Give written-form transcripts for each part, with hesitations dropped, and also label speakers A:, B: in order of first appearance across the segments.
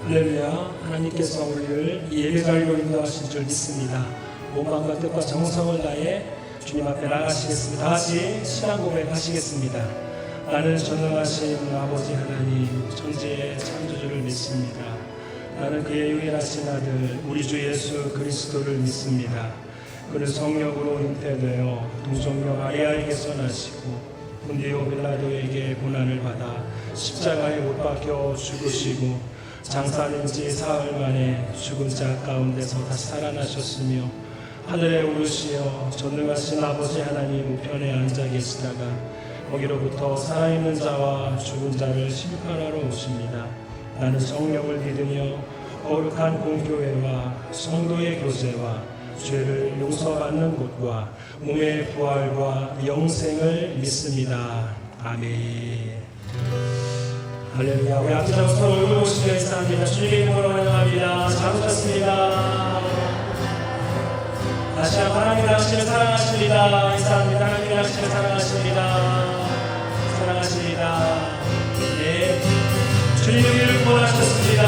A: 할렐루야. 하나님께서 우리를 예배자리로 인도하신 줄 믿습니다. 몸마음과 뜻과 정성을 다해 주님 앞에 나가시겠습니다. 다같이 신앙 고백하시겠습니다. 나는 전능하신 아버지 하나님 천지의 창조주를 믿습니다. 나는 그의 유일하신 아들 우리 주 예수 그리스도를 믿습니다. 그는 성령으로 잉태되어 동정녀 마리아에게서 나시고 본디오 빌라도에게 고난을 받아 십자가에 못 박혀 죽으시고 장사된 지 사흘 만에 죽은 자 가운데서 다시 살아나셨으며 하늘에 오르시어 전능하신 아버지 하나님 우편에 앉아 계시다가 거기로부터 살아있는 자와 죽은 자를 심판하러 오십니다. 나는 성령을 믿으며 거룩한 공교회와 성도의 교제와 죄를 용서받는 곳과 몸의 부활과 영생을 믿습니다. 아멘. 할렐루야. 우리 앞서서 얼굴 보시기를 사합니다. 주님의 이름으로 환영합니다. 잘 오셨습니다. 다시 한번 하나님 당신을 사랑하십니다. 인사합니다. 하나님 당신을 사랑하십니다. 사랑하십니다. 네. 주님이 우리를 구원하셨습니다.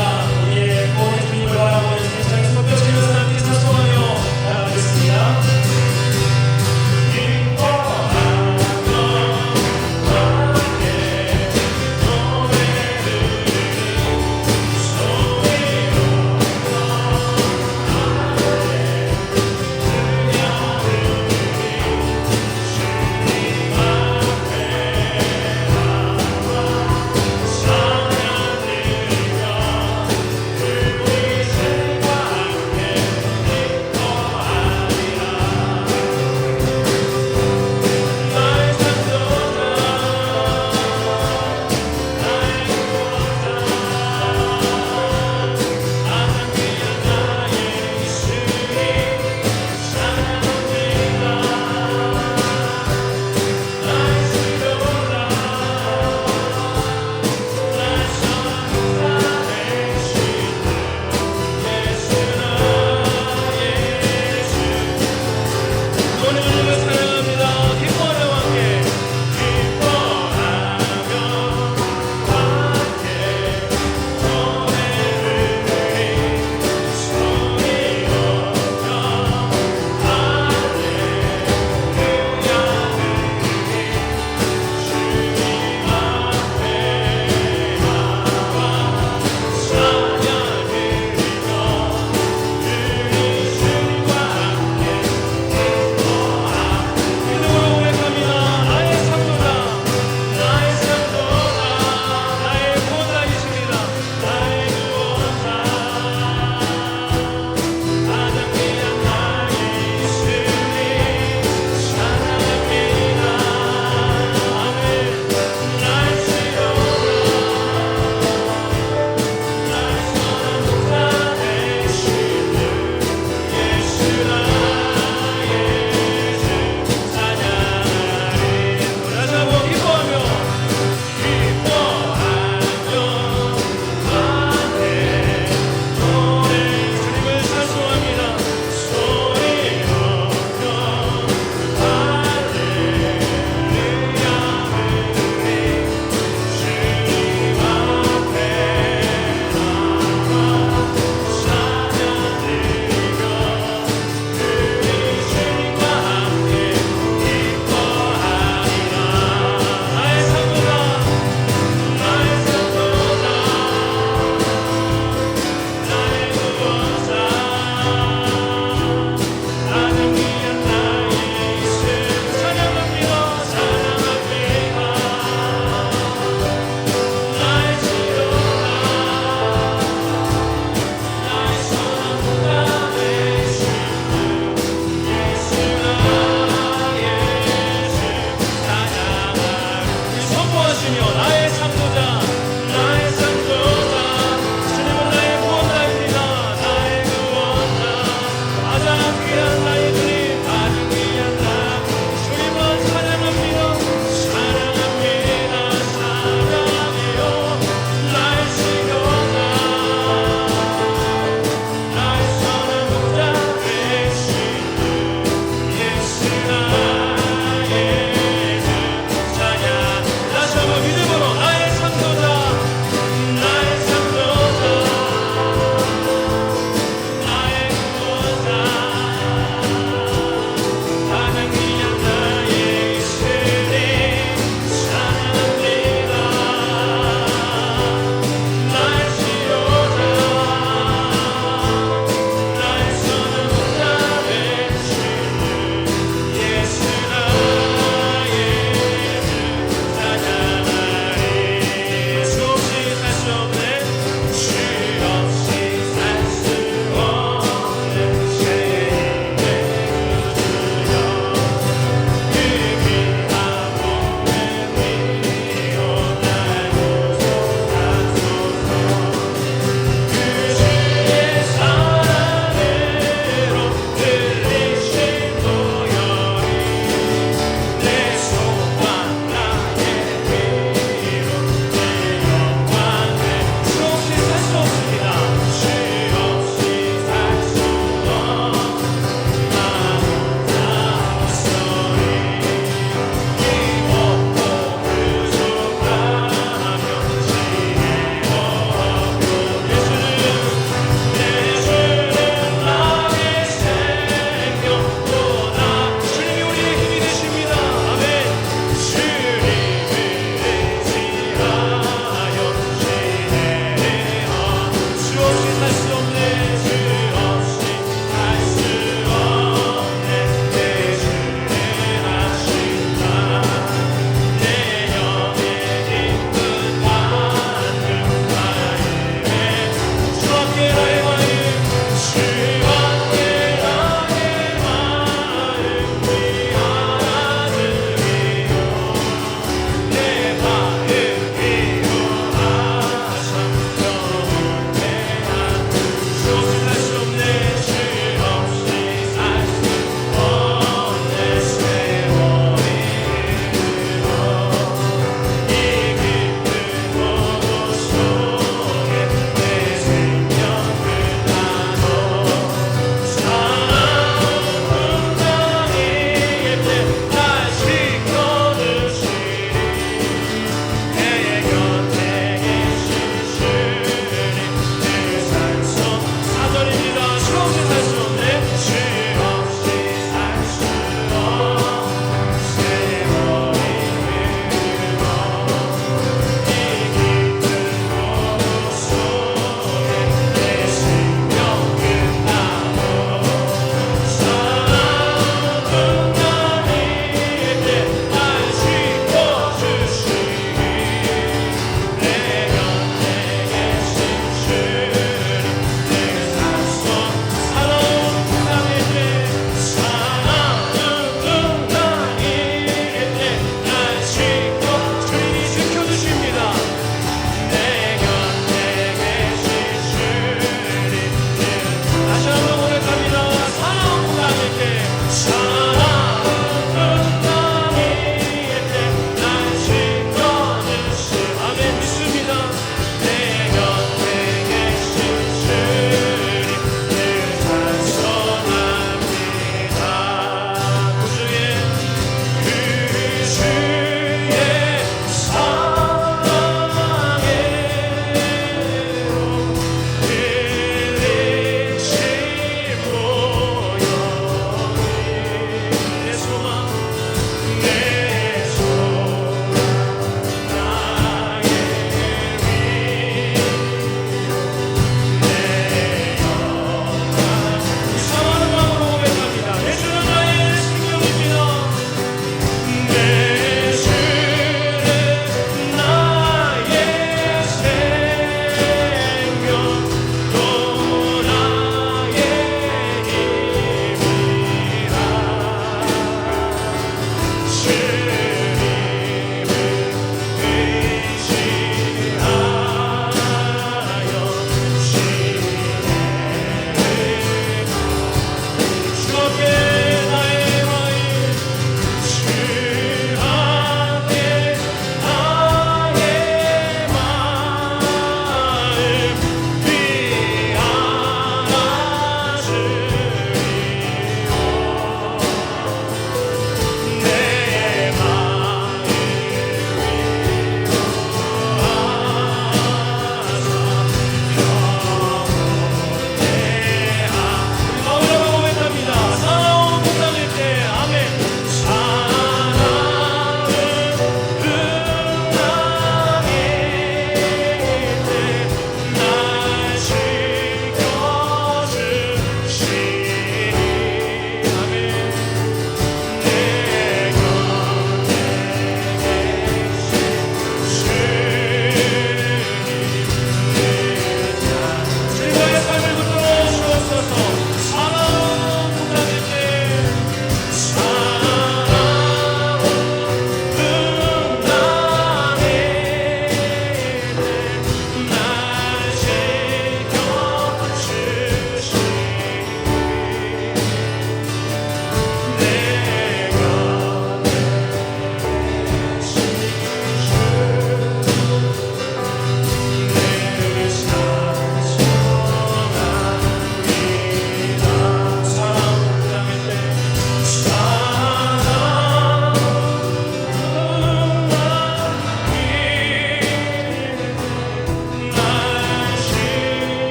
A: 우리의 구원의 주님을 바라보는 세상에 쏟겨지는 사람들이 찬송하며 나아가겠습니다.
B: 사랑하는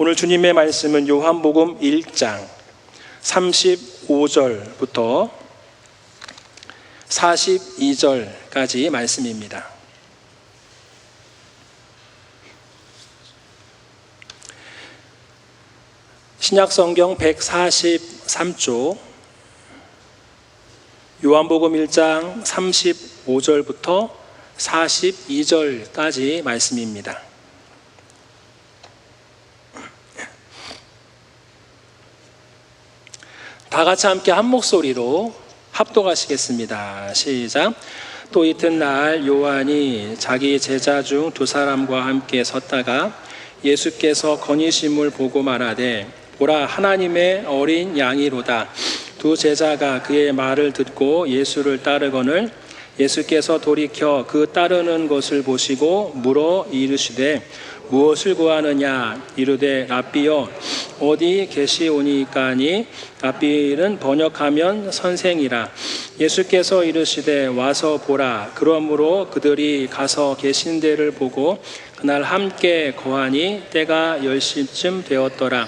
A: 오늘 주님의 말씀은 요한복음 1장 35절부터 42절까지 말씀입니다. 신약성경 143쪽 요한복음 1장 35절부터 42절까지 말씀입니다. 다 같이 함께 한 목소리로 합독하시겠습니다. 시작. 또 이튿날 요한이 자기 제자 중 두 사람과 함께 섰다가 예수께서 거니심을 보고 말하되 보라 하나님의 어린 양이로다. 두 제자가 그의 말을 듣고 예수를 따르거늘 예수께서 돌이켜 그 따르는 것을 보시고 물어 이르시되 무엇을 구하느냐 이르되 랍비여 어디 계시오니까니 랍비는 번역하면 선생이라. 예수께서 이르시되 와서 보라. 그러므로 그들이 가서 계신 데를 보고 그날 함께 거하니 때가 10시쯤 되었더라.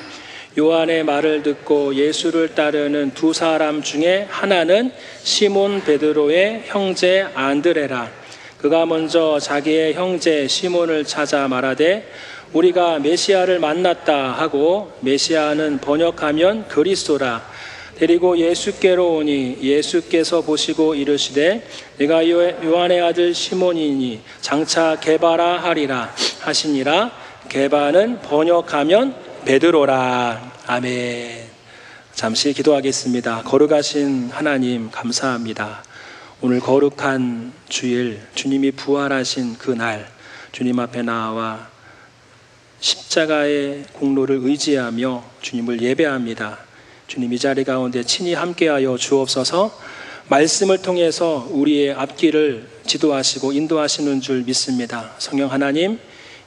A: 요한의 말을 듣고 예수를 따르는 두 사람 중에 하나는 시몬 베드로의 형제 안드레라. 그가 먼저 자기의 형제 시몬을 찾아 말하되 우리가 메시아를 만났다 하고 메시아는 번역하면 그리스도라. 데리고 예수께로 오니 예수께서 보시고 이르시되 내가 요한의 아들 시몬이니 장차 게바라 하리라 하시니라. 게바는 번역하면 베드로라. 아멘. 잠시 기도하겠습니다. 거룩하신 하나님 감사합니다. 오늘 거룩한 주일 주님이 부활하신 그날 주님 앞에 나와 십자가의 공로를 의지하며 주님을 예배합니다. 주님 이 자리 가운데 친히 함께하여 주옵소서. 말씀을 통해서 우리의 앞길을 지도하시고 인도하시는 줄 믿습니다. 성령 하나님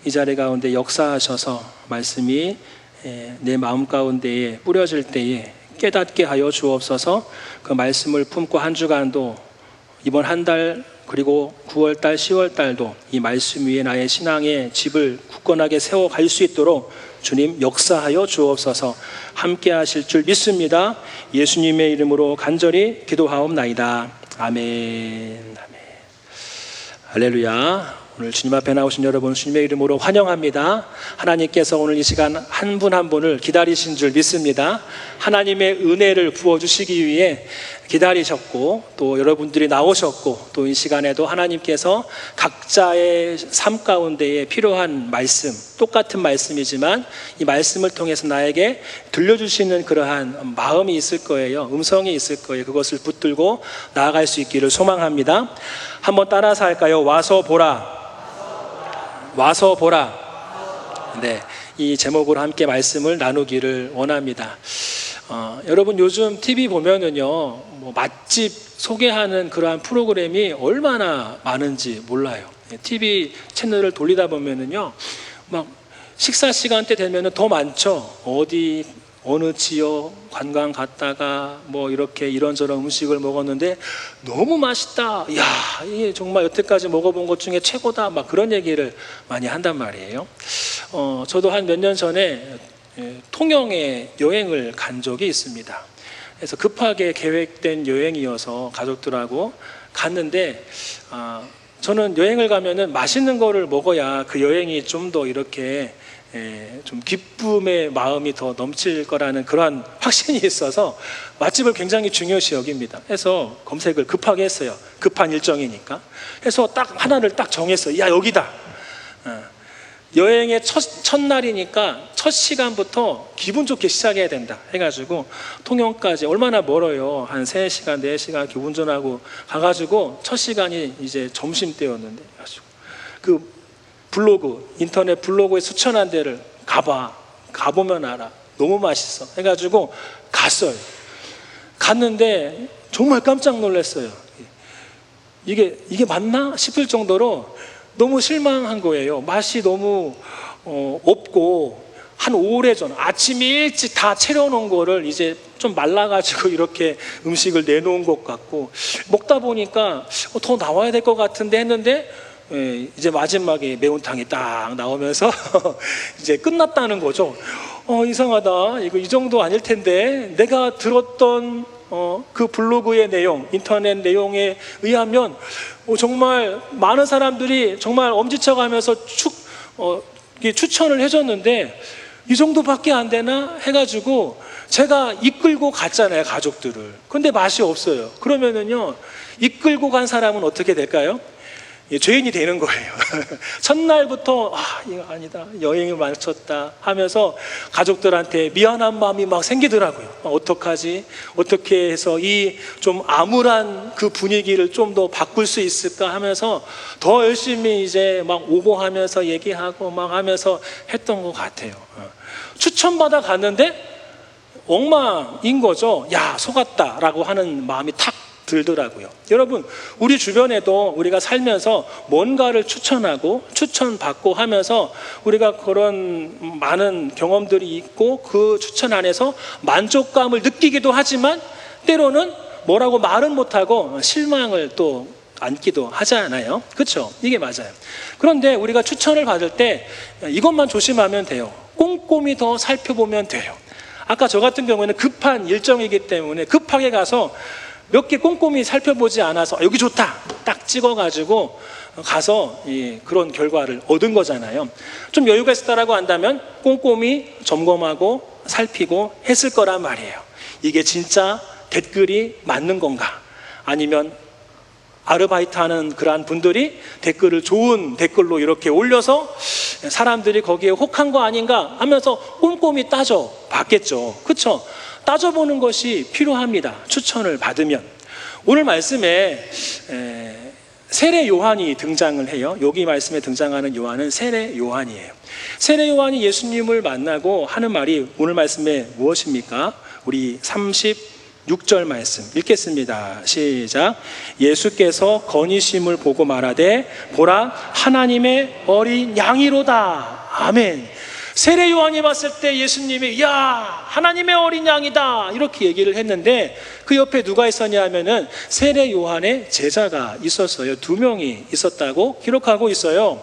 A: 이 자리 가운데 역사하셔서 말씀이 내 마음 가운데에 뿌려질 때에 깨닫게 하여 주옵소서. 그 말씀을 품고 한 주간도 이번 한 달 그리고 9월달 10월달도 이 말씀 위에 나의 신앙의 집을 굳건하게 세워갈 수 있도록 주님 역사하여 주옵소서. 함께 하실 줄 믿습니다. 예수님의 이름으로 간절히 기도하옵나이다. 아멘. 아멘. 할렐루야. 오늘 주님 앞에 나오신 여러분 주님의 이름으로 환영합니다. 하나님께서 오늘 이 시간 한 분 한 분을 기다리신 줄 믿습니다. 하나님의 은혜를 부어주시기 위해 기다리셨고 또 여러분들이 나오셨고 또 이 시간에도 하나님께서 각자의 삶 가운데에 필요한 말씀, 똑같은 말씀이지만 이 말씀을 통해서 나에게 들려주시는 그러한 마음이 있을 거예요. 음성이 있을 거예요. 그것을 붙들고 나아갈 수 있기를 소망합니다. 한번 따라서 할까요? 와서 보라. 와서 보라. 네, 이 제목으로 함께 말씀을 나누기를 원합니다. 여러분 요즘 TV 보면은요, 뭐 맛집 소개하는 그러한 프로그램이 얼마나 많은지 몰라요. TV 채널을 돌리다 보면은요, 막 식사 시간대 되면은 더 많죠. 어느 지역 관광 갔다가 뭐 이렇게 이런저런 음식을 먹었는데 너무 맛있다. 야, 이게 정말 여태까지 먹어본 것 중에 최고다. 막 그런 얘기를 많이 한단 말이에요. 저도 한 몇 년 전에 통영에 여행을 간 적이 있습니다. 그래서 급하게 계획된 여행이어서 가족들하고 갔는데 저는 여행을 가면은 맛있는 거를 먹어야 그 여행이 좀 더 이렇게 좀 기쁨의 마음이 더 넘칠 거라는 그러한 확신이 있어서 맛집을 굉장히 중요시 여깁니다. 그래서 검색을 급하게 했어요. 급한 일정이니까. 그래서 딱 하나를 딱 정했어요. 야, 여기다. 여행의 첫날이니까 첫 시간부터 기분 좋게 시작해야 된다 해가지고 통영까지 얼마나 멀어요. 한 3시간, 4시간 이렇게 운전하고 가가지고 첫 시간이 이제 점심때였는데 그 인터넷 블로그에 수천한 데를 가보면 알아. 너무 맛있어 해가지고 갔어요. 갔는데 정말 깜짝 놀랐어요. 이게 맞나 싶을 정도로 너무 실망한 거예요. 맛이 너무 없고 한 오래전 아침 일찍 다 차려놓은 거를 이제 좀 말라가지고 이렇게 음식을 내놓은 것 같고 먹다 보니까 더 나와야 될 것 같은데 했는데 이제 마지막에 매운탕이 딱 나오면서 이제 끝났다는 거죠. 이상하다. 이거 이 정도 아닐 텐데 내가 들었던 그 블로그의 내용, 인터넷 내용에 의하면 정말 많은 사람들이 정말 엄지쳐가면서 추천을 해줬는데 이 정도밖에 안 되나 해가지고 제가 이끌고 갔잖아요, 가족들을. 근데 맛이 없어요. 그러면은요, 이끌고 간 사람은 어떻게 될까요? 죄인이 되는 거예요. 첫날부터 이거 아니다, 여행을 마쳤다 하면서 가족들한테 미안한 마음이 막 생기더라고요. 어떡하지? 어떻게 해서 이 좀 암울한 그 분위기를 좀 더 바꿀 수 있을까 하면서 더 열심히 이제 막 오고하면서 얘기하고 막 하면서 했던 것 같아요. 추천받아 갔는데 엉망인 거죠. 야, 속았다라고 하는 마음이 탁 들더라고요. 여러분, 우리 주변에도 우리가 살면서 뭔가를 추천하고 추천받고 하면서 우리가 그런 많은 경험들이 있고 그 추천 안에서 만족감을 느끼기도 하지만 때로는 뭐라고 말은 못하고 실망을 또 안기도 하잖아요. 그렇죠? 이게 맞아요. 그런데 우리가 추천을 받을 때 이것만 조심하면 돼요. 꼼꼼히 더 살펴보면 돼요. 아까 저 같은 경우에는 급한 일정이기 때문에 급하게 가서 몇 개 꼼꼼히 살펴보지 않아서 여기 좋다 딱 찍어가지고 가서 그런 결과를 얻은 거잖아요. 좀 여유가 있었다라고 한다면 꼼꼼히 점검하고 살피고 했을 거란 말이에요. 이게 진짜 댓글이 맞는 건가? 아니면 아르바이트하는 그러한 분들이 댓글을 좋은 댓글로 이렇게 올려서 사람들이 거기에 혹한 거 아닌가 하면서 꼼꼼히 따져봤겠죠. 그렇죠? 따져보는 것이 필요합니다. 추천을 받으면. 오늘 말씀에 세례 요한이 등장을 해요. 여기 말씀에 등장하는 요한은 세례 요한이에요. 세례 요한이 예수님을 만나고 하는 말이 오늘 말씀에 무엇입니까? 우리 36절 말씀 읽겠습니다. 시작. 예수께서 건의심을 보고 말하되 보라, 하나님의 어린 양이로다. 아멘. 세례 요한이 봤을 때 예수님이 야, 하나님의 어린 양이다 이렇게 얘기를 했는데 그 옆에 누가 있었냐 하면은 세례 요한의 제자가 있었어요. 2명이 있었다고 기록하고 있어요.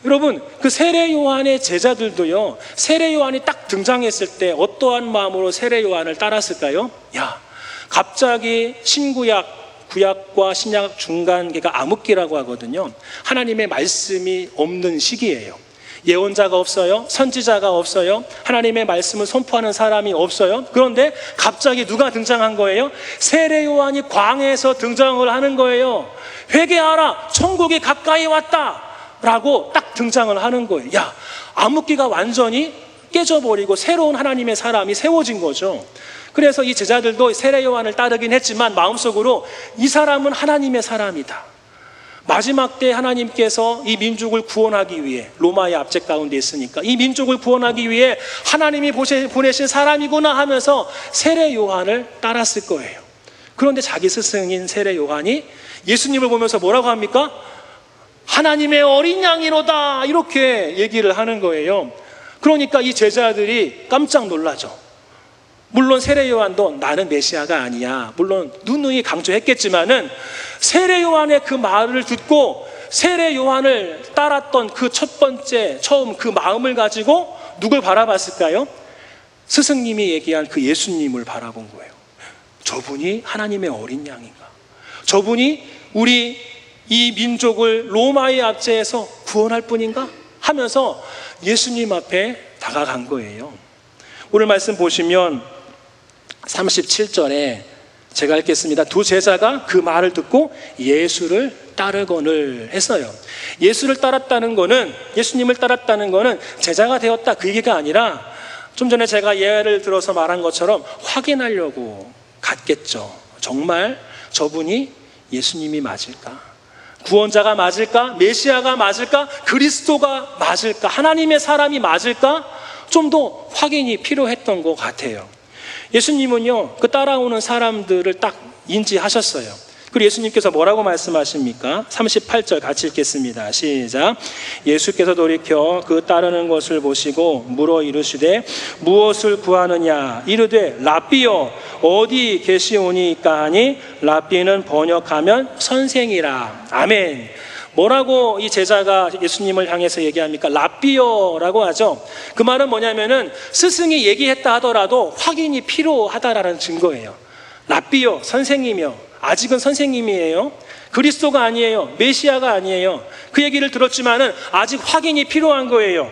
A: 여러분, 그 세례 요한의 제자들도요, 세례 요한이 딱 등장했을 때 어떠한 마음으로 세례 요한을 따랐을까요? 야, 갑자기 신구약, 구약과 신약 중간계가 암흑기라고 하거든요. 하나님의 말씀이 없는 시기예요. 예언자가 없어요. 선지자가 없어요. 하나님의 말씀을 선포하는 사람이 없어요. 그런데 갑자기 누가 등장한 거예요? 세례 요한이 광야에서 등장을 하는 거예요. 회개하라, 천국이 가까이 왔다 라고 딱 등장을 하는 거예요. 야, 암흑기가 완전히 깨져버리고 새로운 하나님의 사람이 세워진 거죠. 그래서 이 제자들도 세례 요한을 따르긴 했지만 마음속으로 이 사람은 하나님의 사람이다. 마지막 때 하나님께서 이 민족을 구원하기 위해, 로마의 압제 가운데 있으니까 이 민족을 구원하기 위해 하나님이 보내신 사람이구나 하면서 세례 요한을 따랐을 거예요. 그런데 자기 스승인 세례 요한이 예수님을 보면서 뭐라고 합니까? 하나님의 어린 양이로다 이렇게 얘기를 하는 거예요. 그러니까 이 제자들이 깜짝 놀라죠. 물론 세례 요한도 나는 메시아가 아니야, 물론 누누이 강조했겠지만은 세례 요한의 그 말을 듣고 세례 요한을 따랐던 그 첫 번째 처음 그 마음을 가지고 누굴 바라봤을까요? 스승님이 얘기한 그 예수님을 바라본 거예요. 저분이 하나님의 어린 양인가? 저분이 우리 이 민족을 로마의 압제에서 구원할 분인가? 하면서 예수님 앞에 다가간 거예요. 오늘 말씀 보시면 37절에 제가 읽겠습니다. 2 제자가 그 말을 듣고 예수를 따르거늘 했어요. 예수를 따랐다는 거는, 예수님을 따랐다는 거는 제자가 되었다 그 얘기가 아니라 좀 전에 제가 예를 들어서 말한 것처럼 확인하려고 갔겠죠. 정말 저분이 예수님이 맞을까? 구원자가 맞을까? 메시아가 맞을까? 그리스도가 맞을까? 하나님의 사람이 맞을까? 좀 더 확인이 필요했던 것 같아요. 예수님은요, 그 따라오는 사람들을 딱 인지하셨어요. 그리고 예수님께서 뭐라고 말씀하십니까? 38절 같이 읽겠습니다. 시작. 예수께서 돌이켜 그 따르는 것을 보시고 물어 이르시되 무엇을 구하느냐? 이르되 랍비여 어디 계시오니까 하니 랍비는 번역하면 선생이라. 아멘. 뭐라고 이 제자가 예수님을 향해서 얘기합니까? 랍비어라고 하죠. 그 말은 뭐냐면은 스승이 얘기했다 하더라도 확인이 필요하다라는 증거예요. 랍비어, 선생님이요. 아직은 선생님이에요. 그리스도가 아니에요. 메시아가 아니에요. 그 얘기를 들었지만은 아직 확인이 필요한 거예요.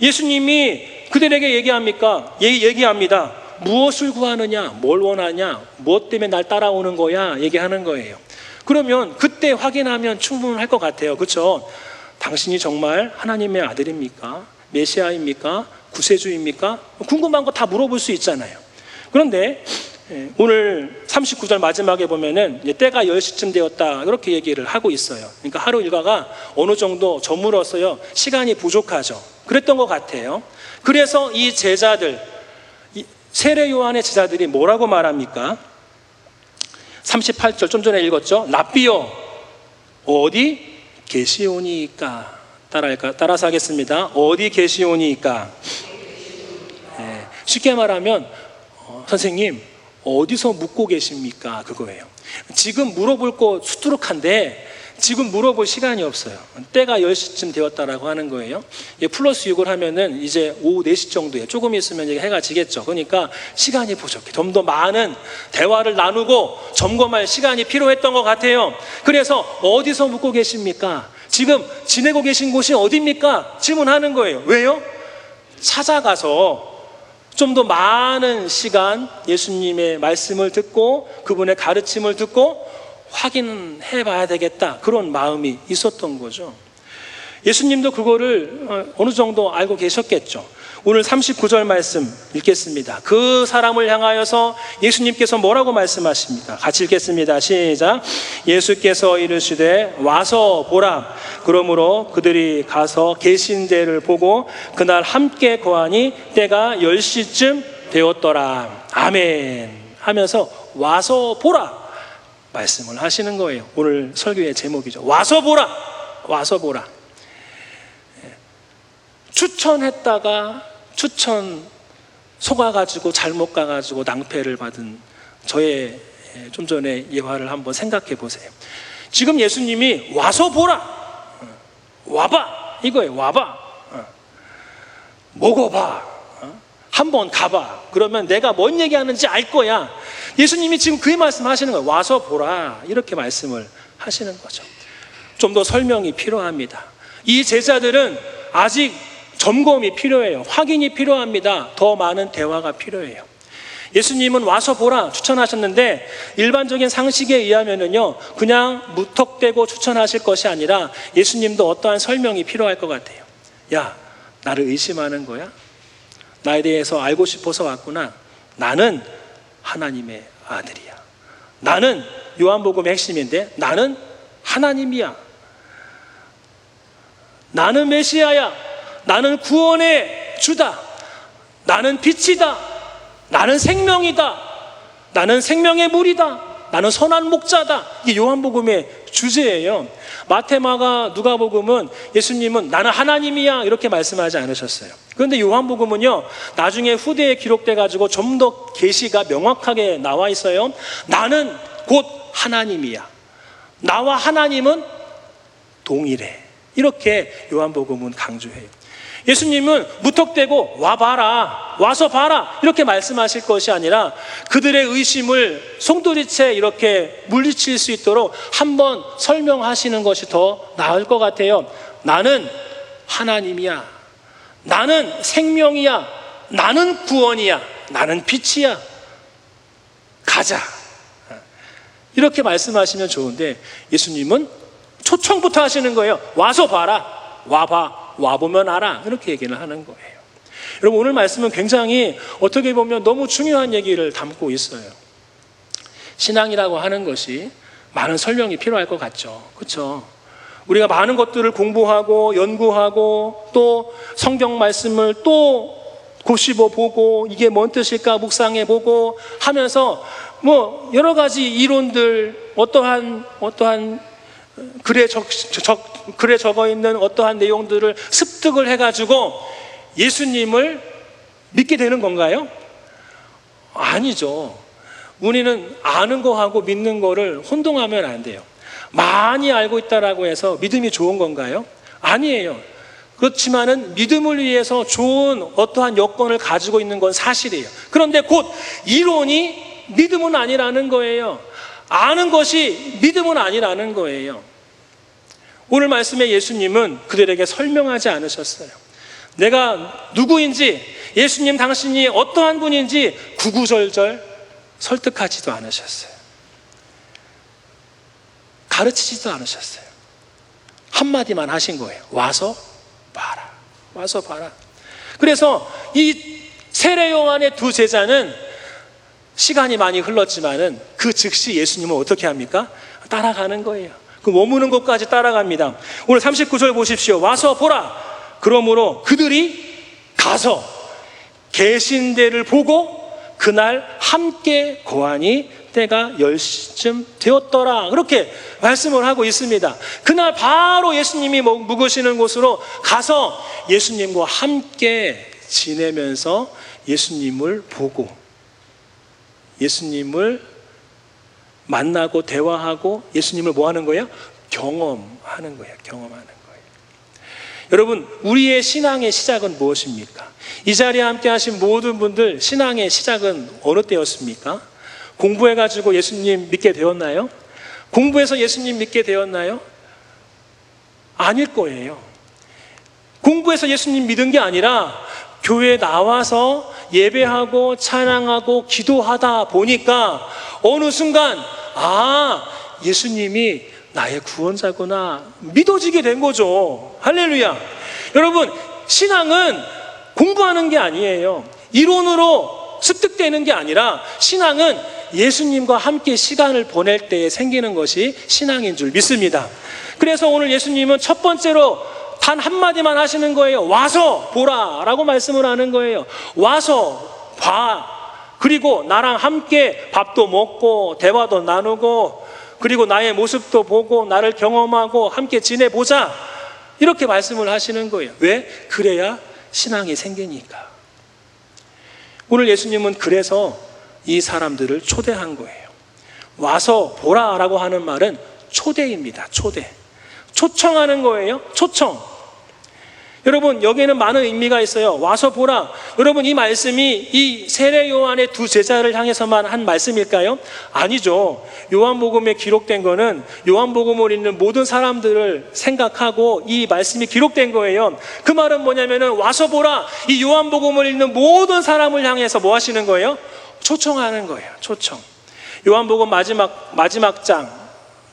A: 예수님이 그들에게 얘기합니다. 무엇을 구하느냐? 뭘 원하냐? 무엇 때문에 날 따라오는 거야? 얘기하는 거예요. 그러면 그때 확인하면 충분할 것 같아요. 그렇죠? 당신이 정말 하나님의 아들입니까? 메시아입니까? 구세주입니까? 궁금한 거 다 물어볼 수 있잖아요. 그런데 오늘 39절 마지막에 보면은 때가 10시쯤 되었다 이렇게 얘기를 하고 있어요. 그러니까 하루 일과가 어느 정도 저물어서요 시간이 부족하죠. 그랬던 것 같아요. 그래서 이 제자들, 세례 요한의 제자들이 뭐라고 말합니까? 38절 좀 전에 읽었죠. 랍비여 어디 계시오니까? 따라서 하겠습니다. 어디 계시오니까? 쉽게 말하면 선생님 어디서 묵고 계십니까? 그거예요. 지금 물어볼 거 수두룩한데 지금 물어볼 시간이 없어요. 때가 10시쯤 되었다라고 하는 거예요. 플러스 6을 하면은 이제 오후 4시 정도에 조금 있으면 해가 지겠죠. 그러니까 시간이 부족해. 좀 더 많은 대화를 나누고 점검할 시간이 필요했던 것 같아요. 그래서 어디서 묵고 계십니까? 지금 지내고 계신 곳이 어디입니까? 질문하는 거예요. 왜요? 찾아가서 좀 더 많은 시간 예수님의 말씀을 듣고 그분의 가르침을 듣고 확인해 봐야 되겠다, 그런 마음이 있었던 거죠. 예수님도 그거를 어느 정도 알고 계셨겠죠. 오늘 39절 말씀 읽겠습니다. 그 사람을 향하여서 예수님께서 뭐라고 말씀하십니까? 같이 읽겠습니다. 시작. 예수께서 이르시되 와서 보라. 그러므로 그들이 가서 계신 데를 보고 그날 함께 거하니 때가 10시쯤 되었더라. 아멘 하면서 와서 보라 말씀을 하시는 거예요. 오늘 설교의 제목이죠. 와서 보라. 와서 보라. 추천 속아가지고 잘못 가가지고 낭패를 받은 저의 좀 전에 예화를 한번 생각해 보세요. 지금 예수님이 와서 보라, 와봐 이거예요. 와봐, 먹어봐, 한번 가봐. 그러면 내가 뭔 얘기하는지 알 거야. 예수님이 지금 그 말씀하시는 거예요. 와서 보라 이렇게 말씀을 하시는 거죠. 좀 더 설명이 필요합니다. 이 제자들은 아직 점검이 필요해요. 확인이 필요합니다. 더 많은 대화가 필요해요. 예수님은 와서 보라 추천하셨는데 일반적인 상식에 의하면은요 그냥 무턱대고 추천하실 것이 아니라 예수님도 어떠한 설명이 필요할 것 같아요. 야, 나를 의심하는 거야? 나에 대해서 알고 싶어서 왔구나. 나는 하나님의 아들이야. 나는 요한복음의 핵심인데 나는 하나님이야. 나는 메시아야. 나는 구원의 주다. 나는 빛이다. 나는 생명이다. 나는 생명의 물이다. 나는 선한 목자다. 이게 요한복음의 주제예요. 마태, 마가, 누가복음은 예수님은 나는 하나님이야 이렇게 말씀하지 않으셨어요. 그런데 요한복음은요 나중에 후대에 기록돼 가지고 좀 더 계시가 명확하게 나와 있어요. 나는 곧 하나님이야. 나와 하나님은 동일해. 이렇게 요한복음은 강조해요. 예수님은 무턱대고 와봐라, 와서 봐라 이렇게 말씀하실 것이 아니라 그들의 의심을 송두리째 이렇게 물리칠 수 있도록 한번 설명하시는 것이 더 나을 것 같아요. 나는 하나님이야. 나는 생명이야. 나는 구원이야. 나는 빛이야. 가자. 이렇게 말씀하시면 좋은데 예수님은 초청부터 하시는 거예요. 와서 봐라. 와봐. 와보면 알아. 이렇게 얘기를 하는 거예요. 여러분 오늘 말씀은 굉장히 어떻게 보면 너무 중요한 얘기를 담고 있어요. 신앙이라고 하는 것이 많은 설명이 필요할 것 같죠. 그렇죠? 우리가 많은 것들을 공부하고 연구하고 또 성경 말씀을 또 곱씹어 보고 이게 뭔 뜻일까 묵상해 보고 하면서 뭐 여러 가지 이론들 어떠한 글에 적어 있는 어떠한 내용들을 습득을 해가지고 예수님을 믿게 되는 건가요? 아니죠. 우리는 아는 거하고 믿는 거를 혼동하면 안 돼요. 많이 알고 있다라고 해서 믿음이 좋은 건가요? 아니에요. 그렇지만은 믿음을 위해서 좋은 어떠한 여건을 가지고 있는 건 사실이에요. 그런데 곧 이론이 믿음은 아니라는 거예요. 아는 것이 믿음은 아니라는 거예요. 오늘 말씀에 예수님은 그들에게 설명하지 않으셨어요. 내가 누구인지, 예수님 당신이 어떠한 분인지 구구절절 설득하지도 않으셨어요. 가르치지도 않으셨어요. 한마디만 하신 거예요. 와서 봐라. 와서 봐라. 그래서 이 세례 요한의 두 제자는 시간이 많이 흘렀지만은 그 즉시 예수님은 어떻게 합니까? 따라가는 거예요. 그 머무는 곳까지 따라갑니다. 오늘 39절 보십시오. 와서 보라. 그러므로 그들이 가서 계신 데를 보고 그날 함께 거하니 때가 10시쯤 되었더라. 그렇게 말씀을 하고 있습니다. 그날 바로 예수님이 묵으시는 곳으로 가서 예수님과 함께 지내면서 예수님을 보고 예수님을 만나고 대화하고 예수님을 뭐 하는 거예요? 경험하는 거예요. 경험하는 거예요. 여러분, 우리의 신앙의 시작은 무엇입니까? 이 자리에 함께 하신 모든 분들 신앙의 시작은 어느 때였습니까? 공부해가지고 예수님 믿게 되었나요? 공부해서 예수님 믿게 되었나요? 아닐 거예요. 공부해서 예수님 믿은 게 아니라 교회에 나와서 예배하고 찬양하고 기도하다 보니까 어느 순간 예수님이 나의 구원자구나 믿어지게 된 거죠. 할렐루야. 여러분, 신앙은 공부하는 게 아니에요. 이론으로 습득되는 게 아니라 신앙은 예수님과 함께 시간을 보낼 때에 생기는 것이 신앙인 줄 믿습니다. 그래서 오늘 예수님은 첫 번째로 단 한마디만 하시는 거예요. 와서 보라 라고 말씀을 하는 거예요. 와서 봐. 그리고 나랑 함께 밥도 먹고 대화도 나누고 그리고 나의 모습도 보고 나를 경험하고 함께 지내보자. 이렇게 말씀을 하시는 거예요. 왜? 그래야 신앙이 생기니까. 오늘 예수님은 그래서 이 사람들을 초대한 거예요. 와서 보라 라고 하는 말은 초대입니다. 초대. 초청하는 거예요. 초청. 여러분, 여기에는 많은 의미가 있어요. 와서 보라. 여러분, 이 말씀이 이 세례 요한의 두 제자를 향해서만 한 말씀일까요? 아니죠. 요한복음에 기록된 거는 요한복음을 읽는 모든 사람들을 생각하고 이 말씀이 기록된 거예요. 그 말은 뭐냐면은 와서 보라. 이 요한복음을 읽는 모든 사람을 향해서 뭐 하시는 거예요? 초청하는 거예요. 초청. 요한복음 마지막 장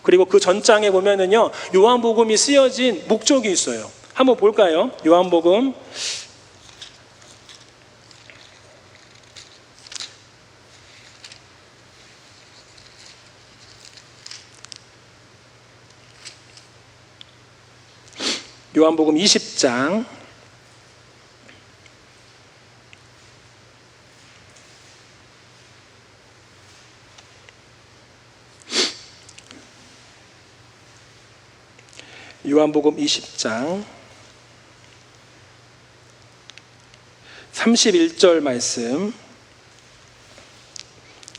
A: 그리고 그 전장에 보면은요, 요한복음이 쓰여진 목적이 있어요. 한번 볼까요? 요한복음 20장 요한복음 20장 31절 말씀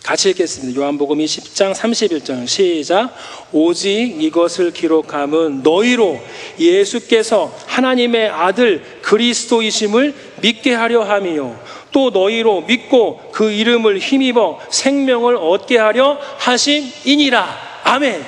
A: 같이 읽겠습니다. 요한복음 20장 31절 시작. 오직 이것을 기록함은 너희로 예수께서 하나님의 아들 그리스도이심을 믿게 하려 함이요 또 너희로 믿고 그 이름을 힘입어 생명을 얻게 하려 하심이니라. 아멘.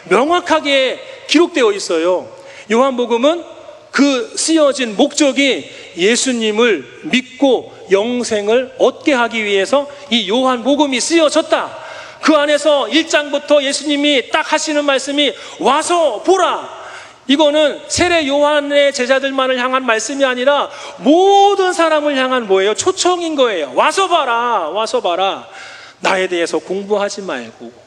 A: 명확하게 기록되어 있어요. 요한복음은 그 쓰여진 목적이 예수님을 믿고 영생을 얻게 하기 위해서 이 요한복음이 쓰여졌다. 그 안에서 1장부터 예수님이 딱 하시는 말씀이 와서 보라. 이거는 세례 요한의 제자들만을 향한 말씀이 아니라 모든 사람을 향한 뭐예요? 초청인 거예요. 와서 봐라. 와서 봐라. 나에 대해서 공부하지 말고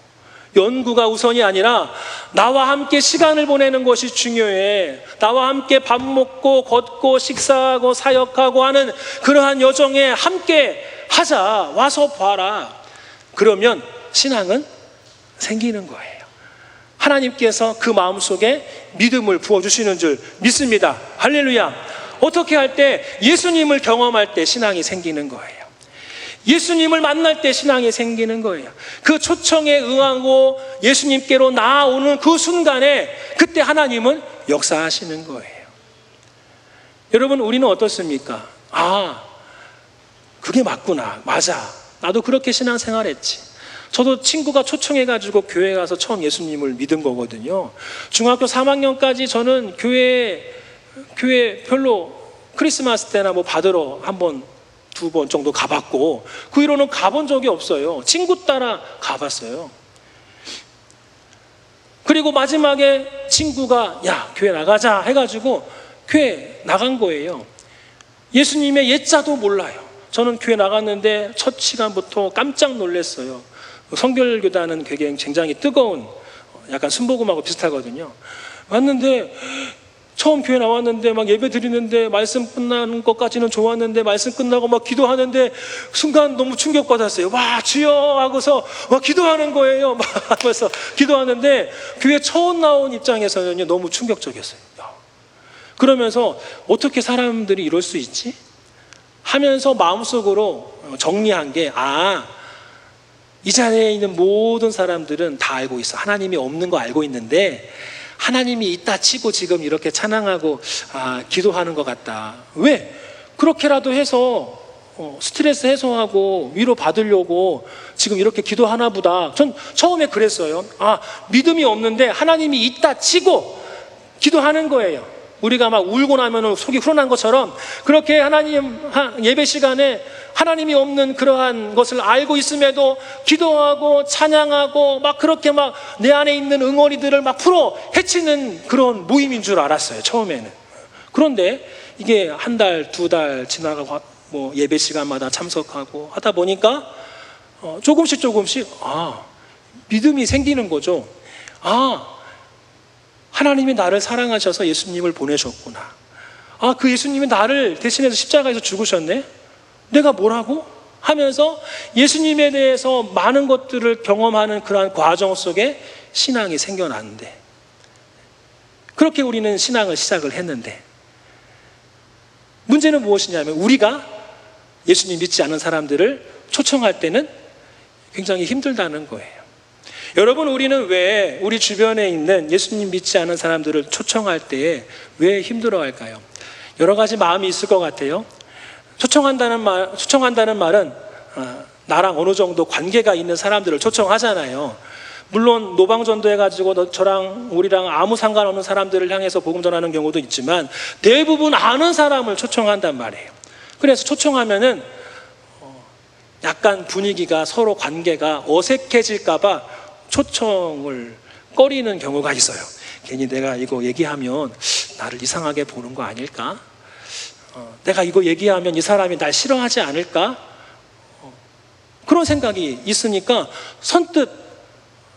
A: 연구가 우선이 아니라 나와 함께 시간을 보내는 것이 중요해. 나와 함께 밥 먹고 걷고 식사하고 사역하고 하는 그러한 여정에 함께 하자. 와서 봐라. 그러면 신앙은 생기는 거예요. 하나님께서 그 마음속에 믿음을 부어주시는 줄 믿습니다. 할렐루야. 어떻게 할 때? 예수님을 경험할 때 신앙이 생기는 거예요. 예수님을 만날 때 신앙이 생기는 거예요. 그 초청에 응하고 예수님께로 나아오는 그 순간에 그때 하나님은 역사하시는 거예요. 여러분, 우리는 어떻습니까? 아, 그게 맞구나. 맞아. 나도 그렇게 신앙생활했지. 저도 친구가 초청해가지고 교회 가서 처음 예수님을 믿은 거거든요. 중학교 3학년까지 저는 교회 별로 크리스마스 때나 뭐 받으러 한 번, 두 번 정도 가봤고, 그 이후로는 가본 적이 없어요. 친구 따라 가봤어요. 그리고 마지막에 친구가 야, 교회 나가자 해가지고 교회 나간 거예요. 예수님의 옛자도 몰라요. 저는 교회 나갔는데 첫 시간부터 깜짝 놀랐어요. 성결교단은 굉장히 뜨거운, 약간 순복음하고 비슷하거든요. 왔는데 처음 교회 나왔는데 막 예배 드리는데 말씀 끝나는 것까지는 좋았는데 말씀 끝나고 막 기도하는데 순간 너무 충격받았어요. 와, 주여 하고서 막 기도하는 거예요. 막 하면서 기도하는데 교회 처음 나온 입장에서는 너무 충격적이었어요. 그러면서 어떻게 사람들이 이럴 수 있지? 하면서 마음속으로 정리한 게, 이 자리에 있는 모든 사람들은 다 알고 있어. 하나님이 없는 거 알고 있는데 하나님이 있다 치고 지금 이렇게 찬양하고 기도하는 것 같다. 왜? 그렇게라도 해서 스트레스 해소하고 위로 받으려고 지금 이렇게 기도하나 보다. 전 처음에 그랬어요. 믿음이 없는데 하나님이 있다 치고 기도하는 거예요. 우리가 막 울고 나면 속이 후련한 것처럼 그렇게 하나님 예배 시간에 하나님이 없는 그러한 것을 알고 있음에도 기도하고 찬양하고 막 그렇게 막 내 안에 있는 응어리들을 막 풀어 헤치는 그런 모임인 줄 알았어요, 처음에는. 그런데 이게 한 달, 두 달 지나가고 뭐 예배 시간마다 참석하고 하다 보니까 조금씩 믿음이 생기는 거죠. 하나님이 나를 사랑하셔서 예수님을 보내셨구나. 그 예수님이 나를 대신해서 십자가에서 죽으셨네? 내가 뭐라고? 하면서 예수님에 대해서 많은 것들을 경험하는 그러한 과정 속에 신앙이 생겨났는데, 그렇게 우리는 신앙을 시작을 했는데, 문제는 무엇이냐면 우리가 예수님 믿지 않은 사람들을 초청할 때는 굉장히 힘들다는 거예요. 여러분, 우리는 왜 우리 주변에 있는 예수님 믿지 않은 사람들을 초청할 때 왜 힘들어할까요? 여러 가지 마음이 있을 것 같아요. 초청한다는 말은 나랑 어느 정도 관계가 있는 사람들을 초청하잖아요. 물론 노방전도 해가지고 저랑 우리랑 아무 상관없는 사람들을 향해서 복음 전하는 경우도 있지만 대부분 아는 사람을 초청한단 말이에요. 그래서 초청하면은 약간 분위기가, 서로 관계가 어색해질까봐 초청을 꺼리는 경우가 있어요. 괜히 내가 이거 얘기하면 나를 이상하게 보는 거 아닐까? 내가 이거 얘기하면 이 사람이 날 싫어하지 않을까? 그런 생각이 있으니까 선뜻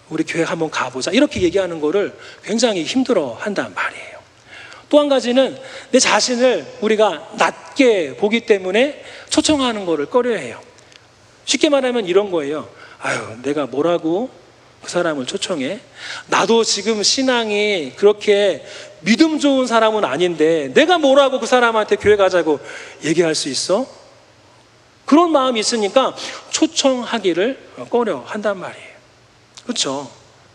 A: 우리 교회 한번 가보자 이렇게 얘기하는 거를 굉장히 힘들어 한단 말이에요. 또 한 가지는 내 자신을 우리가 낮게 보기 때문에 초청하는 거를 꺼려해요. 쉽게 말하면 이런 거예요. 내가 뭐라고 그 사람을 초청해? 나도 지금 신앙이 그렇게 믿음 좋은 사람은 아닌데 내가 뭐라고 그 사람한테 교회 가자고 얘기할 수 있어? 그런 마음이 있으니까 초청하기를 꺼려 한단 말이에요. 그렇죠?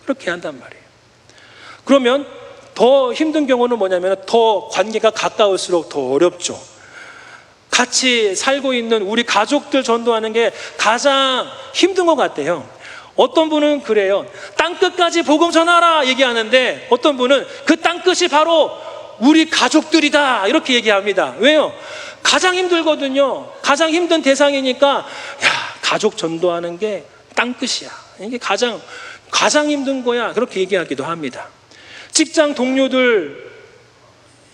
A: 그렇게 한단 말이에요. 그러면 더 힘든 경우는 뭐냐면 더 관계가 가까울수록 더 어렵죠. 같이 살고 있는 우리 가족들 전도하는 게 가장 힘든 것 같아요. 어떤 분은 그래요. 땅끝까지 복음 전하라 얘기하는데 어떤 분은 그 땅끝이 바로 우리 가족들이다 이렇게 얘기합니다. 왜요? 가장 힘들거든요. 가장 힘든 대상이니까 가족 전도하는 게 땅끝이야. 이게 가장 힘든 거야. 그렇게 얘기하기도 합니다. 직장 동료들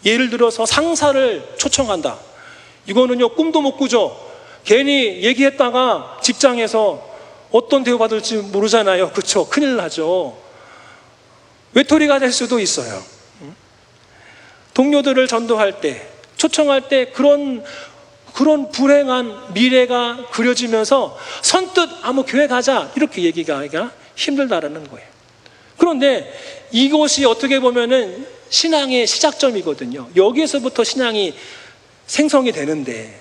A: 예를 들어서 상사를 초청한다. 이거는요 꿈도 못 꾸죠. 괜히 얘기했다가 직장에서 어떤 대우받을지 모르잖아요. 그렇죠? 큰일 나죠. 외톨이가 될 수도 있어요. 동료들을 전도할 때, 초청할 때 그런 불행한 미래가 그려지면서 선뜻 뭐 교회 가자 이렇게 얘기가 힘들다라는 거예요. 그런데 이것이 어떻게 보면은 신앙의 시작점이거든요. 여기에서부터 신앙이 생성이 되는데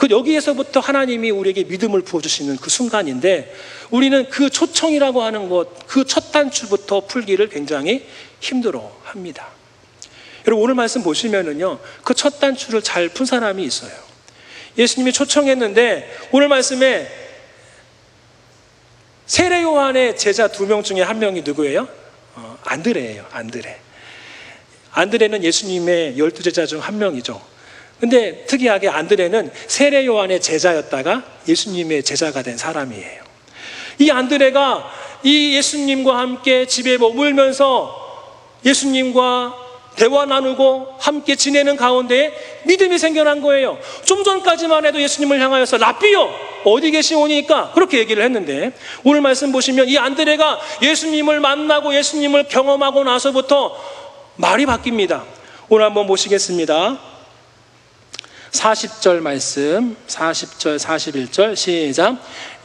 A: 그 여기에서부터 하나님이 우리에게 믿음을 부어주시는 그 순간인데, 우리는 그 초청이라고 하는 것, 그 첫 단추부터 풀기를 굉장히 힘들어 합니다. 여러분, 오늘 말씀 보시면은요, 그 첫 단추를 잘 푼 사람이 있어요. 예수님이 초청했는데, 오늘 말씀에 세례 요한의 제자 2명 중에 한 명이 누구예요? 안드레예요. 안드레는 예수님의 12제자 중 한 명이죠. 근데 특이하게 안드레는 세례 요한의 제자였다가 예수님의 제자가 된 사람이에요. 이 안드레가 이 예수님과 함께 집에 머물면서 예수님과 대화 나누고 함께 지내는 가운데 믿음이 생겨난 거예요. 좀 전까지만 해도 예수님을 향하여서 라삐요, 어디 계시오니까 그렇게 얘기를 했는데, 오늘 말씀 보시면 이 안드레가 예수님을 만나고 예수님을 경험하고 나서부터 말이 바뀝니다. 오늘 한번 보시겠습니다. 40절 말씀, 40절 41절 시작.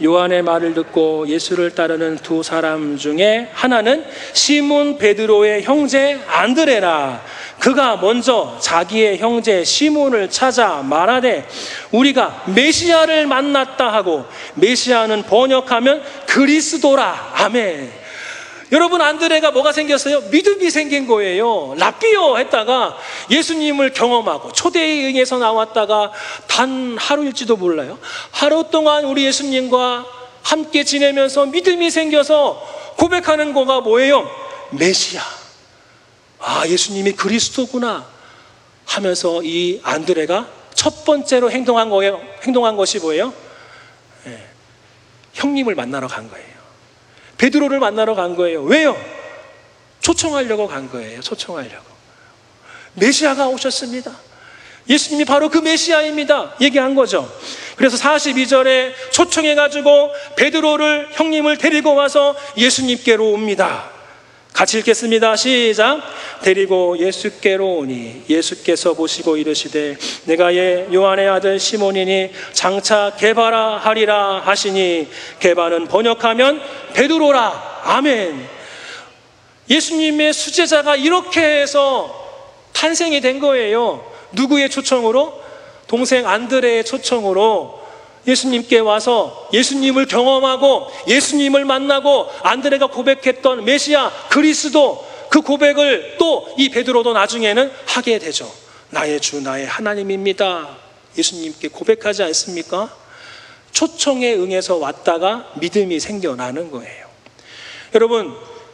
A: 요한의 말을 듣고 예수를 따르는 두 사람 중에 하나는 시몬 베드로의 형제 안드레라. 그가 먼저 자기의 형제 시몬을 찾아 말하되 우리가 메시아를 만났다 하고, 메시아는 번역하면 그리스도라. 아멘. 여러분, 안드레가 뭐가 생겼어요? 믿음이 생긴 거예요. 라삐오 했다가 예수님을 경험하고, 초대에 응해서 나왔다가 단 하루일지도 몰라요. 하루 동안 우리 예수님과 함께 지내면서 믿음이 생겨서 고백하는 거가 뭐예요? 메시아. 아, 예수님이 그리스도구나 하면서 이 안드레가 첫 번째로 행동한 것이 뭐예요? 형님을 만나러 간 거예요. 베드로를 만나러 간 거예요. 왜요? 초청하려고 간 거예요. 초청하려고. 메시아가 오셨습니다. 예수님이 바로 그 메시아입니다. 얘기한 거죠. 그래서 42절에 초청해가지고 베드로를, 형님을 데리고 와서 예수님께로 옵니다. 같이 읽겠습니다. 시작. 데리고 예수께로 오니 예수께서 보시고 이르시되 내가 요한의 아들 시몬이니 장차 게바라 하리라 하시니, 게바는 번역하면 베드로라. 아멘. 예수님의 수제자가 이렇게 해서 탄생이 된 거예요. 누구의 초청으로? 동생 안드레의 초청으로 예수님께 와서 예수님을 경험하고 예수님을 만나고, 안드레가 고백했던 메시아 그리스도, 그 고백을 또 이 베드로도 나중에는 하게 되죠. 나의 주 나의 하나님입니다. 예수님께 고백하지 않습니까? 초청에 응해서 왔다가 믿음이 생겨나는 거예요. 여러분,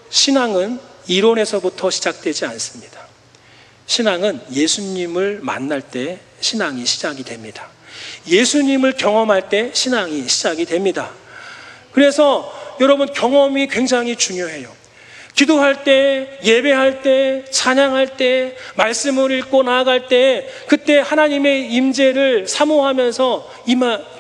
A: 신앙은 이론에서부터 시작되지 않습니다. 신앙은 예수님을 만날 때 신앙이 시작이 됩니다. 예수님을 경험할 때 신앙이 시작이 됩니다. 그래서 여러분, 경험이 굉장히 중요해요. 기도할 때, 예배할 때, 찬양할 때, 말씀을 읽고 나아갈 때, 그때 하나님의 임재를 사모하면서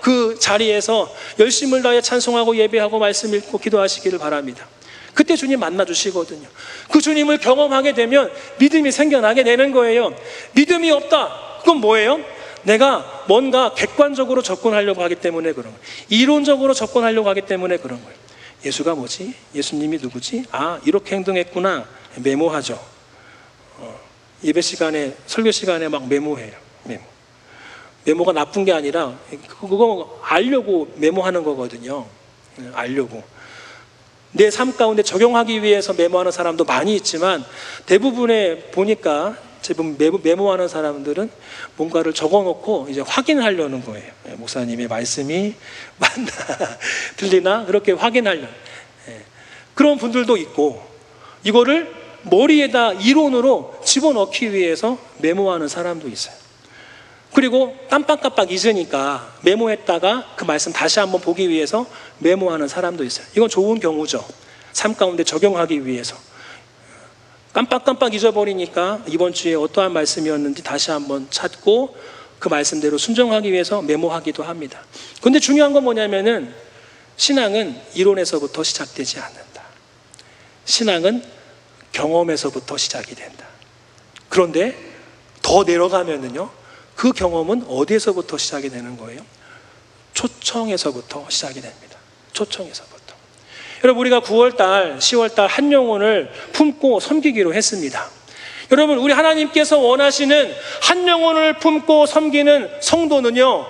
A: 그 자리에서 열심을 다해 찬송하고 예배하고 말씀 읽고 기도하시기를 바랍니다. 그때 주님 만나주시거든요. 그 주님을 경험하게 되면 믿음이 생겨나게 되는 거예요. 믿음이 없다. 그건 뭐예요? 내가 뭔가 객관적으로 접근하려고 하기 때문에 그런 거예요. 이론적으로 접근하려고 하기 때문에 그런 거예요. 예수가 뭐지? 예수님이 누구지? 아, 이렇게 행동했구나. 메모하죠. 예배 시간에, 설교 시간에 막 메모해요. 메모가 나쁜 게 아니라 그거 알려고 메모하는 거거든요. 알려고. 내 삶 가운데 적용하기 위해서 메모하는 사람도 많이 있지만, 대부분의 보니까 지금 메모하는 사람들은 뭔가를 적어놓고 이제 확인하려는 거예요. 목사님의 말씀이 맞나 들리나 그렇게 확인하려는. 그런 분들도 있고, 이거를 머리에다 이론으로 집어넣기 위해서 메모하는 사람도 있어요. 그리고 깜빡깜빡 잊으니까 메모했다가 그 말씀 다시 한번 보기 위해서 메모하는 사람도 있어요. 이건 좋은 경우죠. 삶 가운데 적용하기 위해서. 깜빡깜빡 잊어버리니까 이번 주에 어떠한 말씀이었는지 다시 한번 찾고 그 말씀대로 순종하기 위해서 메모하기도 합니다. 그런데 중요한 건 뭐냐면은, 신앙은 이론에서부터 시작되지 않는다. 신앙은 경험에서부터 시작이 된다. 그런데 더 내려가면은요, 그 경험은 어디에서부터 시작이 되는 거예요? 초청에서부터 시작이 됩니다. 초청에서부터. 여러분, 우리가 9월달, 10월달 한 영혼을 품고 섬기기로 했습니다. 여러분, 우리 하나님께서 원하시는 한 영혼을 품고 섬기는 성도는요,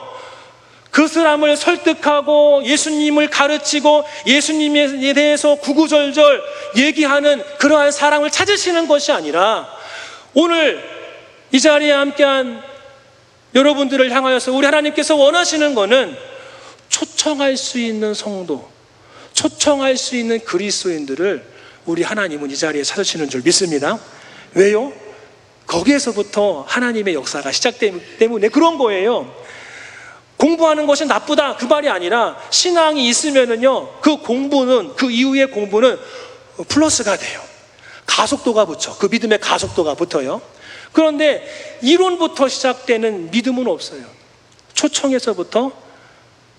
A: 그 사람을 설득하고 예수님을 가르치고 예수님에 대해서 구구절절 얘기하는 그러한 사랑을 찾으시는 것이 아니라 오늘 이 자리에 함께한 여러분들을 향하여서 우리 하나님께서 원하시는 것은 초청할 수 있는 성도, 초청할 수 있는 그리스도인들을 우리 하나님은 이 자리에 찾으시는 줄 믿습니다. 왜요? 거기에서부터 하나님의 역사가 시작되기 때문에 그런 거예요. 공부하는 것이 나쁘다 그 말이 아니라 신앙이 있으면은요, 그 공부는, 그 이후의 공부는 플러스가 돼요. 가속도가 붙여. 그 믿음의 가속도가 붙어요. 그런데 이론부터 시작되는 믿음은 없어요. 초청에서부터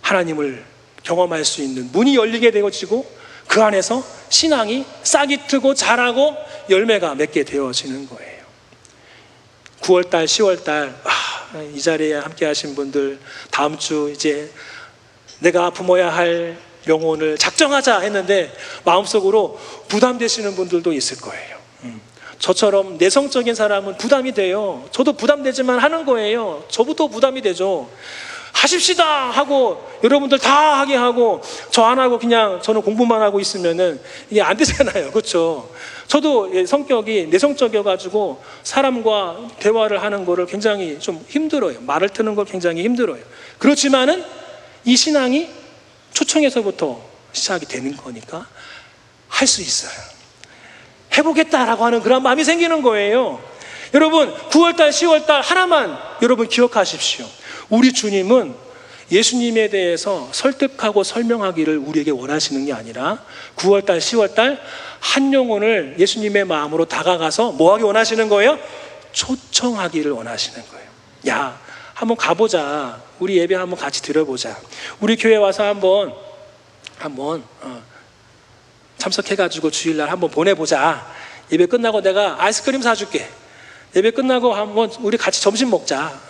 A: 하나님을 경험할 수 있는 문이 열리게 되어지고 그 안에서 신앙이 싹이 트고 자라고 열매가 맺게 되어지는 거예요. 9월달, 10월달 이 자리에 함께 하신 분들 다음 주 이제 내가 부모야 할 영혼을 작정하자 했는데 마음속으로 부담되시는 분들도 있을 거예요. 저처럼 내성적인 사람은 부담이 돼요. 저도 부담되지만 하는 거예요. 저부터 부담이 되죠. 하십시다 하고 여러분들 다 하게 하고 저 안 하고 그냥 저는 공부만 하고 있으면은 이게 안 되잖아요. 그렇죠? 저도 성격이 내성적이어가지고 사람과 대화를 하는 거를 굉장히 좀 힘들어요. 말을 트는 걸 굉장히 힘들어요. 그렇지만은 이 신앙이 초청에서부터 시작이 되는 거니까 할 수 있어요. 해보겠다라고 하는 그런 마음이 생기는 거예요. 여러분 9월달 10월달 하나만 여러분 기억하십시오. 우리 주님은 예수님에 대해서 설득하고 설명하기를 우리에게 원하시는 게 아니라 9월달 10월달 한 영혼을 예수님의 마음으로 다가가서 뭐하기 원하시는 거예요? 초청하기를 원하시는 거예요. 야, 한번 가보자. 우리 예배 한번 같이 드려보자. 우리 교회 와서 한번 참석해가지고 주일날 한번 보내보자. 예배 끝나고 내가 아이스크림 사줄게. 예배 끝나고 한번 우리 같이 점심 먹자.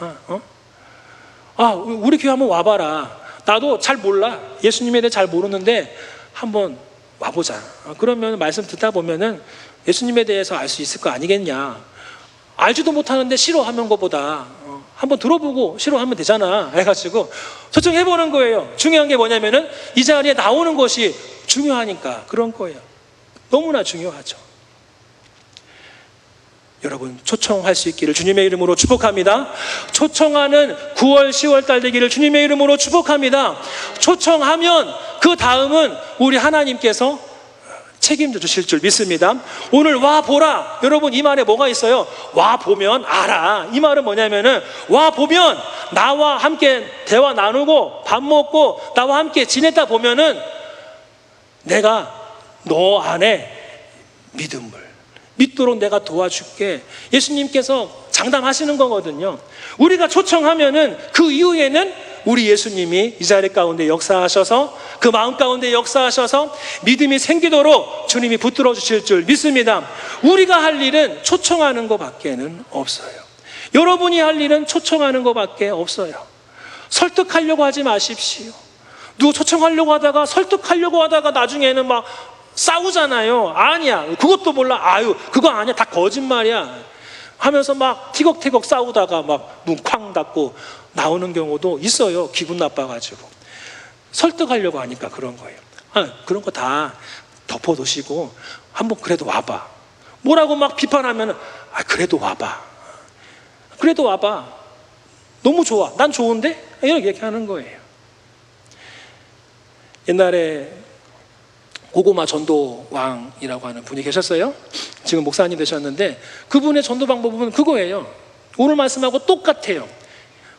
A: 우리 교회 한번 와봐라. 나도 잘 몰라. 예수님에 대해 잘 모르는데 한번 와보자. 그러면 말씀 듣다 보면은 예수님에 대해서 알 수 있을 거 아니겠냐. 알지도 못하는데 싫어하는 것보다 한번 들어보고 싫어하면 되잖아 해가지고 초청해보는 거예요. 중요한 게 뭐냐면은 이 자리에 나오는 것이 중요하니까 그런 거예요. 너무나 중요하죠. 여러분 초청할 수 있기를 주님의 이름으로 축복합니다. 초청하는 9월 10월 달 되기를 주님의 이름으로 축복합니다. 초청하면 그 다음은 우리 하나님께서 책임져 주실 줄 믿습니다. 오늘 와 보라. 여러분 이 말에 뭐가 있어요? 와 보면 알아. 이 말은 뭐냐면은 와 보면 나와 함께 대화 나누고 밥 먹고 나와 함께 지냈다 보면은 내가 너 안에 믿음을 믿도록 내가 도와줄게. 예수님께서 장담하시는 거거든요. 우리가 초청하면은 그 이후에는 우리 예수님이 이 자리 가운데 역사하셔서 그 마음 가운데 역사하셔서 믿음이 생기도록 주님이 붙들어 주실 줄 믿습니다. 우리가 할 일은 초청하는 것밖에는 없어요. 여러분이 할 일은 초청하는 것밖에 없어요. 설득하려고 하지 마십시오. 누구 초청하려고 하다가 설득하려고 하다가 나중에는 막 싸우잖아요. 아니야 그것도 몰라. 그거 아니야 다 거짓말이야 하면서 막 티격태격 싸우다가 막 문 쾅 닫고 나오는 경우도 있어요. 기분 나빠가지고 설득하려고 하니까 그런 거예요. 그런 거 다 덮어두시고 한번 그래도 와봐. 뭐라고 막 비판하면 그래도 와봐. 그래도 와봐. 너무 좋아. 난 좋은데? 이렇게 하는 거예요. 옛날에 고구마 전도왕이라고 하는 분이 계셨어요. 지금 목사님 되셨는데 그분의 전도 방법은 그거예요. 오늘 말씀하고 똑같아요.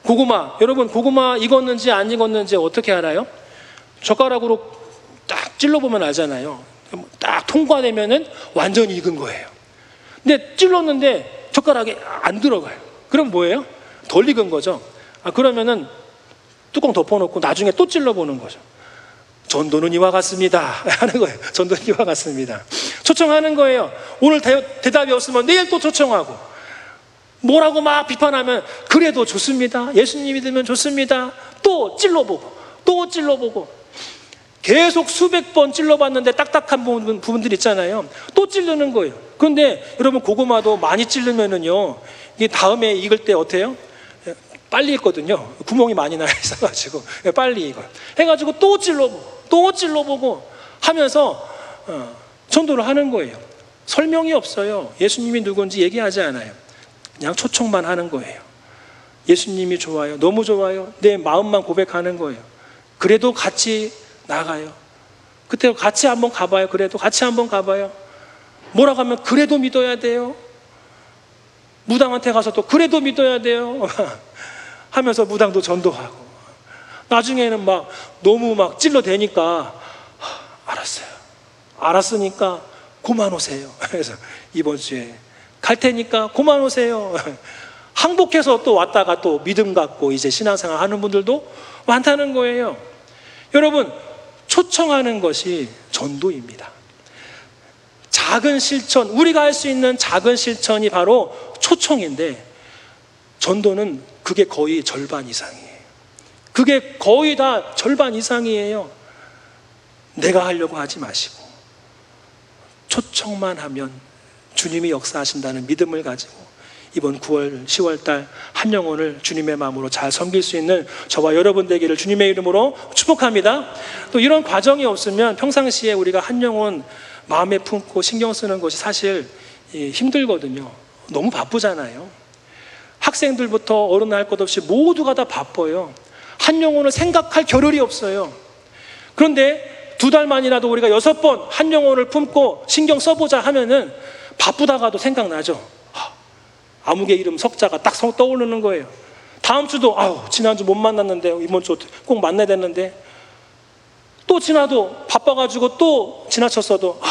A: 고구마, 여러분 고구마 익었는지 안 익었는지 어떻게 알아요? 젓가락으로 딱 찔러보면 알잖아요. 딱 통과되면은 완전히 익은 거예요. 근데 찔렀는데 젓가락에 안 들어가요. 그럼 뭐예요? 덜 익은 거죠. 그러면은 뚜껑 덮어놓고 나중에 또 찔러보는 거죠. 전도는 이와 같습니다 하는 거예요. 전도는 이와 같습니다. 초청하는 거예요. 오늘 대답이 없으면 내일 또 초청하고 뭐라고 막 비판하면 그래도 좋습니다. 예수님 믿으면 좋습니다. 또 찔러보고 계속 수백 번 찔러봤는데 딱딱한 부분들 있잖아요. 또 찌르는 거예요. 그런데 여러분 고구마도 많이 찌르면은요 이게 다음에 익을 때 어때요?
B: 빨리 읽거든요. 구멍이 많이 나 있어가지고 빨리 이걸 해가지고 또 찔러보고 하면서 전도를 하는 거예요. 설명이 없어요. 예수님이 누군지 얘기하지 않아요. 그냥 초청만 하는 거예요. 예수님이 좋아요. 너무 좋아요. 내 마음만 고백하는 거예요. 그래도 같이 나가요. 그때 같이 한번 가봐요. 그래도 같이 한번 가봐요. 뭐라고 하면 그래도 믿어야 돼요. 무당한테 가서 또 그래도 믿어야 돼요. 하면서 무당도 전도하고. 나중에는 막 너무 막 찔러대니까 알았어요. 알았으니까 그만 오세요. 그래서 이번 주에 갈 테니까 그만 오세요. 항복해서 또 왔다가 또 믿음 갖고 이제 신앙생활 하는 분들도 많다는 거예요. 여러분, 초청하는 것이 전도입니다. 작은 실천, 우리가 할 수 있는 작은 실천이 바로 초청인데, 전도는 그게 거의 절반 이상이에요. 그게 거의 다 절반 이상이에요. 내가 하려고 하지 마시고 초청만 하면 주님이 역사하신다는 믿음을 가지고 이번 9월, 10월 달 한 영혼을 주님의 마음으로 잘 섬길 수 있는 저와 여러분 되기를 주님의 이름으로 축복합니다. 또 이런 과정이 없으면 평상시에 우리가 한 영혼 마음에 품고 신경 쓰는 것이 사실 힘들거든요. 너무 바쁘잖아요. 학생들부터 어른 할 것 없이 모두가 다 바빠요. 한 영혼을 생각할 겨를이 없어요. 그런데 2달만이라도 우리가 6번 한 영혼을 품고 신경 써보자 하면은 바쁘다가도 생각나죠. 아무개 이름 석자가 딱 떠오르는 거예요. 다음 주도 지난주 못 만났는데 이번 주 꼭 만나야 되는데, 또 지나도 바빠가지고 또 지나쳤어도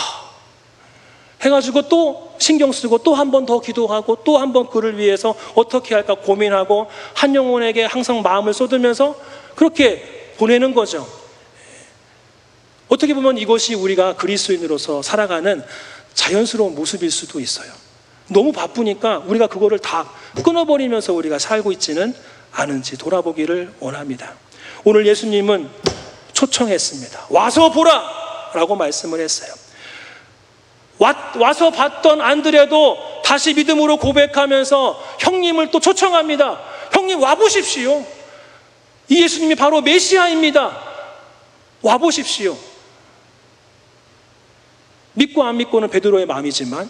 B: 해가지고 또 신경 쓰고 또 한 번 더 기도하고 또 한 번 그를 위해서 어떻게 할까 고민하고 한 영혼에게 항상 마음을 쏟으면서 그렇게 보내는 거죠. 어떻게 보면 이것이 우리가 그리스도인으로서 살아가는 자연스러운 모습일 수도 있어요. 너무 바쁘니까 우리가 그거를 다 끊어버리면서 우리가 살고 있지는 않은지 돌아보기를 원합니다. 오늘 예수님은 초청했습니다. 와서 보라! 라고 말씀을 했어요. 와서 봤던 안드레도 다시 믿음으로 고백하면서 형님을 또 초청합니다. 형님 와보십시오. 이 예수님이 바로 메시아입니다. 와보십시오. 믿고 안 믿고는 베드로의 마음이지만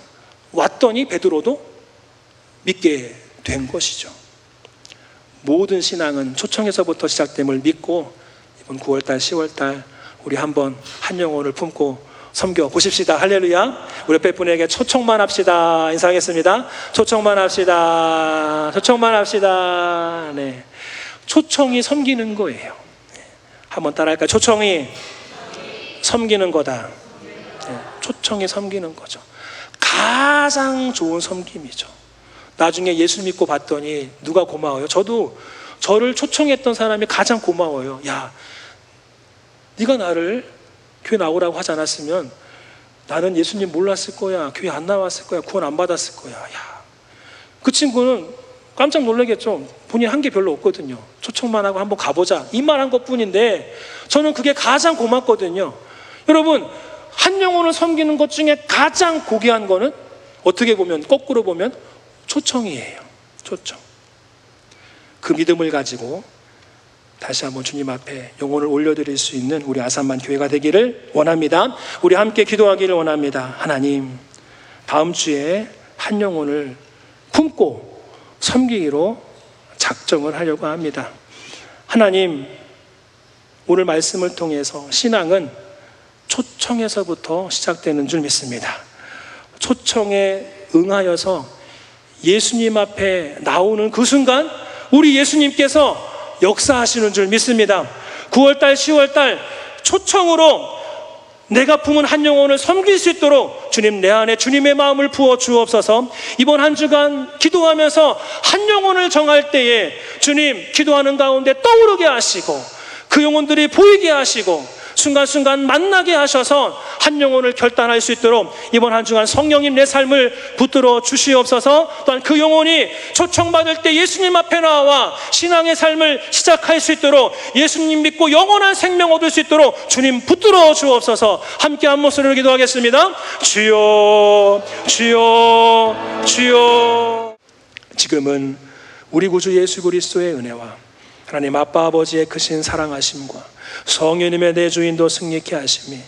B: 왔더니 베드로도 믿게 된 것이죠. 모든 신앙은 초청에서부터 시작됨을 믿고 이번 9월달, 10월달 우리 한번 한 영혼을 품고 섬겨 보십시다. 할렐루야. 우리 옆에 분에게 초청만 합시다. 인사하겠습니다. 초청만 합시다. 초청만 합시다. 네. 초청이 섬기는 거예요. 한번 따라할까요? 초청이 섬기는 거다. 네. 초청이 섬기는 거죠. 가장 좋은 섬김이죠. 나중에 예수 믿고 봤더니 누가 고마워요? 저도 저를 초청했던 사람이 가장 고마워요. 야, 네가 나를 교회 나오라고 하지 않았으면 나는 예수님 몰랐을 거야. 교회 안 나왔을 거야. 구원 안 받았을 거야. 야, 그 친구는 깜짝 놀라겠죠. 본인 한 게 별로 없거든요. 초청만 하고 한번 가보자 이 말 한 것뿐인데 저는 그게 가장 고맙거든요. 여러분, 한 영혼을 섬기는 것 중에 가장 고귀한 거는 어떻게 보면, 거꾸로 보면 초청이에요. 초청. 그 믿음을 가지고 다시 한번 주님 앞에 영혼을 올려드릴 수 있는 우리 아산만 교회가 되기를 원합니다. 우리 함께 기도하기를 원합니다. 하나님, 다음 주에 한 영혼을 품고 섬기기로 작정을 하려고 합니다. 하나님, 오늘 말씀을 통해서 신앙은 초청에서부터 시작되는 줄 믿습니다. 초청에 응하여서 예수님 앞에 나오는 그 순간 우리 예수님께서 역사하시는 줄 믿습니다. 9월달, 10월달 초청으로 내가 품은 한 영혼을 섬길 수 있도록 주님, 내 안에 주님의 마음을 부어 주옵소서. 이번 한 주간 기도하면서 한 영혼을 정할 때에 주님, 기도하는 가운데 떠오르게 하시고 그 영혼들이 보이게 하시고 순간순간 만나게 하셔서 한 영혼을 결단할 수 있도록 이번 한 주간 성령님 내 삶을 붙들어 주시옵소서. 또한 그 영혼이 초청받을 때 예수님 앞에 나와 신앙의 삶을 시작할 수 있도록, 예수님 믿고 영원한 생명 얻을 수 있도록 주님 붙들어 주옵소서. 함께 한 목소리로 기도하겠습니다. 주여, 주여, 주여. 지금은 우리 구주 예수 그리스도의 은혜와 하나님 아빠 아버지의 크신 사랑하심과 성령님의 내주인도 승리케 하심이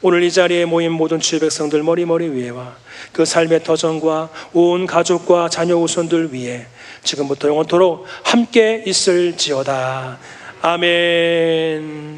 B: 오늘 이 자리에 모인 모든 주의 백성들 머리머리 위에와 그 삶의 터전과 온 가족과 자녀 후손들 위에 지금부터 영원토록 함께 있을지어다. 아멘.